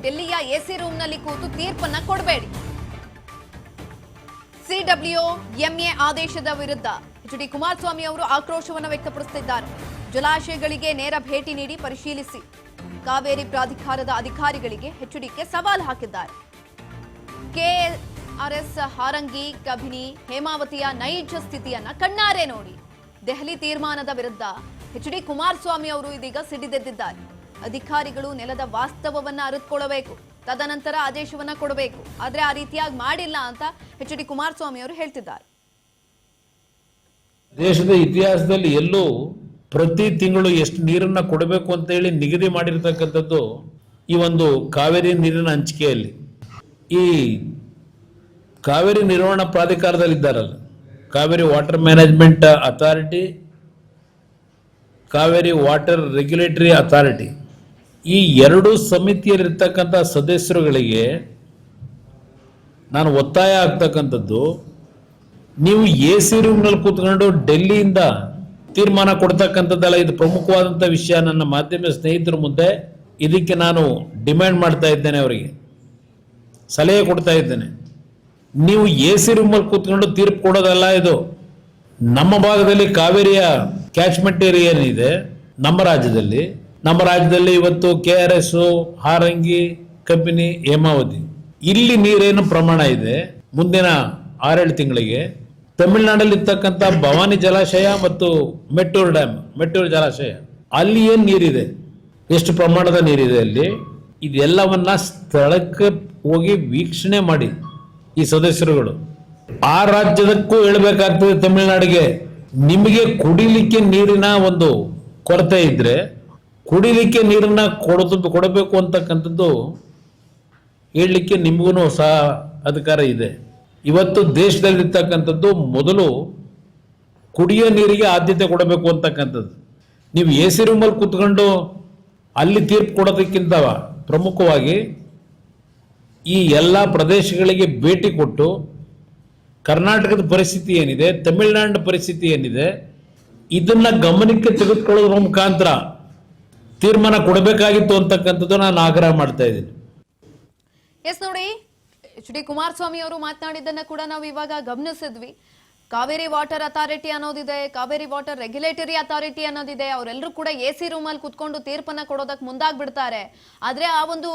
ಡೆಲ್ಲಿಯ AC ರೂಮ್ನಲ್ಲಿ ಕೂತು ತೀರ್ಪನ್ನ ಕೊಡಬೇಡಿ. ಸಿಡಬ್ಲ್ಯೂಎಂಎ ಆದೇಶದ ವಿರುದ್ಧ ಎಚ್ ಡಿ ಕುಮಾರಸ್ವಾಮಿ ಅವರು ಆಕ್ರೋಶವನ್ನು ವ್ಯಕ್ತಪಡಿಸುತ್ತಿದ್ದಾರೆ. ಜಲಾಶಯಗಳಿಗೆ ನೇರ ಭೇಟಿ ನೀಡಿ ಪರಿಶೀಲಿಸಿ ಕಾವೇರಿ ಪ್ರಾಧಿಕಾರದ ಅಧಿಕಾರಿಗಳಿಗೆ ಎಚ್ಡಿಕೆ ಸವಾಲು ಹಾಕಿದ್ದಾರೆ. ಕೆಆರ್ಎಸ್ ಹಾರಂಗಿ, ಕಬಿನಿ, ಹೇಮಾವತಿಯ ನೈಜ ಸ್ಥಿತಿಯನ್ನ ಕಣ್ಣಾರೆ ನೋಡಿ ದೆಹಲಿ ತೀರ್ಮಾನದ ವಿರುದ್ಧ ಎಚ್ ಡಿ ಕುಮಾರಸ್ವಾಮಿ ಅವರು ಇದೀಗ ಸಿಡಿದೆದ್ದಿದ್ದಾರೆ. ಅಧಿಕಾರಿಗಳು ನೆಲದ ವಾಸ್ತವವನ್ನ ಅರಿತುಕೊಳ್ಳಬೇಕು, ತದನಂತರ ಆದೇಶವನ್ನ ಕೊಡಬೇಕು. ಆದ್ರೆ ಆ ರೀತಿಯಾಗಿ ಮಾಡಿಲ್ಲ ಅಂತ ಎಚ್ ಡಿ ಕುಮಾರಸ್ವಾಮಿ ಅವರು ಹೇಳ್ತಿದ್ದಾರೆ. ದೇಶದ ಇತಿಹಾಸದಲ್ಲಿ ಎಲ್ಲೂ ಪ್ರತಿ ತಿಂಗಳು ಎಷ್ಟು ನೀರನ್ನ ಕೊಡಬೇಕು ಅಂತ ಹೇಳಿ ನಿಗದಿ ಮಾಡಿರ್ತಕ್ಕಂಥದ್ದು ಈ ಒಂದು ಕಾವೇರಿ ನೀರಿನ ಹಂಚಿಕೆಯಲ್ಲಿ. ಈ ಕಾವೇರಿ ನಿರ್ವಹಣಾ ಪ್ರಾಧಿಕಾರದಲ್ಲಿ ಇದ್ದಾರಲ್ಲ, Kaveri water management authority, Kaveri water regulatory authority, ಈ ಎರಡು ಸಮಿತಿಯಲ್ಲಿರ್ತಕ್ಕಂಥ ಸದಸ್ಯರುಗಳಿಗೆ ನಾನು ಒತ್ತಾಯ ಆಗ್ತಕ್ಕಂಥದ್ದು, ನೀವು ಎಸಿ ರೂಮ್ನಲ್ಲಿ ಕೂತ್ಕೊಂಡು ಡೆಲ್ಲಿಯಿಂದ ತೀರ್ಮಾನ ಕೊಡ್ತಕ್ಕಂಥದ್ದಲ್ಲ. ಇದು ಪ್ರಮುಖವಾದಂಥ ವಿಷಯ. ನನ್ನ ಮಾಧ್ಯಮ ಸ್ನೇಹಿತರ ಮುಂದೆ ಇದಕ್ಕೆ ನಾನು ಡಿಮ್ಯಾಂಡ್ ಮಾಡ್ತಾ ಇದ್ದೇನೆ, ಅವರಿಗೆ ಸಲಹೆ ಕೊಡ್ತಾ ಇದ್ದೇನೆ. ನೀವು ಎಸಿ ರೂಮಲ್ಲಿ ಕೂತ್ಕೊಂಡು ತೀರ್ಪು ಕೊಡೋದಲ್ಲ ಇದು. ನಮ್ಮ ಭಾಗದಲ್ಲಿ ಕಾವೇರಿಯ ಕ್ಯಾಚ್ಮೆಂಟ್ ಏರಿಯಾ ಏನಿದೆ ನಮ್ಮ ರಾಜ್ಯದಲ್ಲಿ ಇವತ್ತು KRS, ಹಾರಂಗಿ, ಕಬಿನಿ, ಹೇಮಾವತಿ, ಇಲ್ಲಿ ನೀರೇನು ಪ್ರಮಾಣ ಇದೆ ಮುಂದಿನ 6-7 ತಿಂಗಳಿಗೆ ತಮಿಳುನಾಡಲ್ಲಿ ಇರ್ತಕ್ಕಂಥ ಭವಾನಿ ಜಲಾಶಯ ಮತ್ತು ಮೆಟ್ಟೂರು ಜಲಾಶಯ, ಅಲ್ಲಿ ಏನ್ ನೀರಿದೆ, ಎಷ್ಟು ಪ್ರಮಾಣದ ನೀರಿದೆ ಅಲ್ಲಿ, ಇದೆಲ್ಲವನ್ನ ಸ್ಥಳಕ್ಕೆ ಹೋಗಿ ವೀಕ್ಷಣೆ ಮಾಡಿ ಈ ಸದಸ್ಯರುಗಳು. ಆ ರಾಜ್ಯದಕ್ಕೂ ಹೇಳಬೇಕಾಗ್ತದೆ ತಮಿಳುನಾಡಿಗೆ, ನಿಮಗೆ ಕುಡಿಲಿಕ್ಕೆ ನೀರಿನ ಒಂದು ಕೊರತೆ ಇದ್ರೆ ಕುಡಿಲಿಕ್ಕೆ ನೀರನ್ನ ಕೊಡಬೇಕು ಅಂತಕ್ಕಂಥದ್ದು ಹೇಳಲಿಕ್ಕೆ ನಿಮಗೂ ಸಹ ಅಧಿಕಾರ ಇದೆ. ಇವತ್ತು ದೇಶದಲ್ಲಿರ್ತಕ್ಕಂಥದ್ದು ಮೊದಲು ಕುಡಿಯೋ ನೀರಿಗೆ ಆದ್ಯತೆ ಕೊಡಬೇಕು ಅಂತಕ್ಕಂಥದ್ದು. ನೀವು ಎಸಿ ರೂಮಲ್ಲಿ ಕೂತ್ಕೊಂಡು ಅಲ್ಲಿ ತೀರ್ಪು ಕೊಡೋದಕ್ಕಿಂತ ಪ್ರಮುಖವಾಗಿ ಈ ಎಲ್ಲ ಪ್ರದೇಶಗಳಿಗೆ ಭೇಟಿ ಕೊಟ್ಟು ಕರ್ನಾಟಕದ ಪರಿಸ್ಥಿತಿ ಏನಿದೆ, ತಮಿಳುನಾಡಿನ ಪರಿಸ್ಥಿತಿ ಏನಿದೆ, ಇದನ್ನ ಗಮನಕ್ಕೆ ತೆಗೆದುಕೊಳ್ಳೋದ್ರ ಮುಖಾಂತರ ತೀರ್ಮಾನ ಕೊಡಬೇಕಾಗಿತ್ತು ಅಂತಕ್ಕಂಥದ್ದು ನಾನು ಆಗ್ರಹ ಮಾಡ್ತಾ ಇದ್ದೀನಿ. ಎಸ್ ನೋಡಿ, ಎಚ್ ಡಿ ಕುಮಾರಸ್ವಾಮಿ ಅವರು ಮಾತನಾಡಿದ್ದನ್ನ ಕೂಡ ನಾವು ಇವಾಗ ಗಮನಿಸಿದ್ವಿ. ಕಾವೇರಿ ವಾಟರ್ ಅಥಾರಿಟಿ ಅನ್ನೋದಿದೆ, ಕಾವೇರಿ ವಾಟರ್ ರೆಗ್ಯುಲೇಟರಿ ಅಥಾರಿಟಿ ಅನ್ನೋದಿದೆ. ಅವರೆಲ್ಲರೂ ಕೂಡ ಎಸಿ ರೂಮಲ್ಲಿ ಕುತ್ಕೊಂಡು ತೀರ್ಪನ್ನ ಕೊಡೋದಕ್ಕೆ ಮುಂದಾಗ್ಬಿಡ್ತಾರೆ. ಆದ್ರೆ ಆ ಒಂದು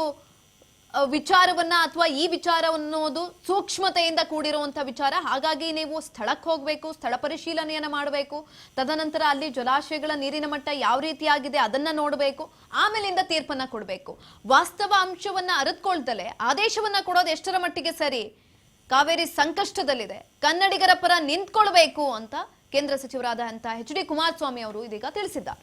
ವಿಚಾರವನ್ನ ಅಥವಾ ಈ ವಿಚಾರ ಅನ್ನೋದು ಸೂಕ್ಷ್ಮತೆಯಿಂದ ಕೂಡಿರುವಂತಹ ವಿಚಾರ. ಹಾಗಾಗಿ ನೀವು ಸ್ಥಳಕ್ಕೆ ಹೋಗ್ಬೇಕು, ಸ್ಥಳ ಪರಿಶೀಲನೆಯನ್ನ ಮಾಡಬೇಕು, ತದನಂತರ ಅಲ್ಲಿ ಜಲಾಶಯಗಳ ನೀರಿನ ಮಟ್ಟ ಯಾವ ರೀತಿಯಾಗಿದೆ ಅದನ್ನ ನೋಡಬೇಕು, ಆಮೇಲಿಂದ ತೀರ್ಪನ್ನ ಕೊಡಬೇಕು. ವಾಸ್ತವ ಅಂಶವನ್ನ ಅರಿತುಕೊಳ್ದಲೆ ಆದೇಶವನ್ನ ಕೊಡೋದು ಎಷ್ಟರ ಮಟ್ಟಿಗೆ ಸರಿ? ಕಾವೇರಿ ಸಂಕಷ್ಟದಲ್ಲಿದೆ, ಕನ್ನಡಿಗರ ಪರ ನಿಂತ್ಕೊಳ್ಬೇಕು ಅಂತ ಕೇಂದ್ರ ಸಚಿವರಾದಂತಹ ಎಚ್ ಡಿ ಕುಮಾರಸ್ವಾಮಿ ಅವರು ಇದೀಗ ತಿಳಿಸಿದ್ದಾರೆ.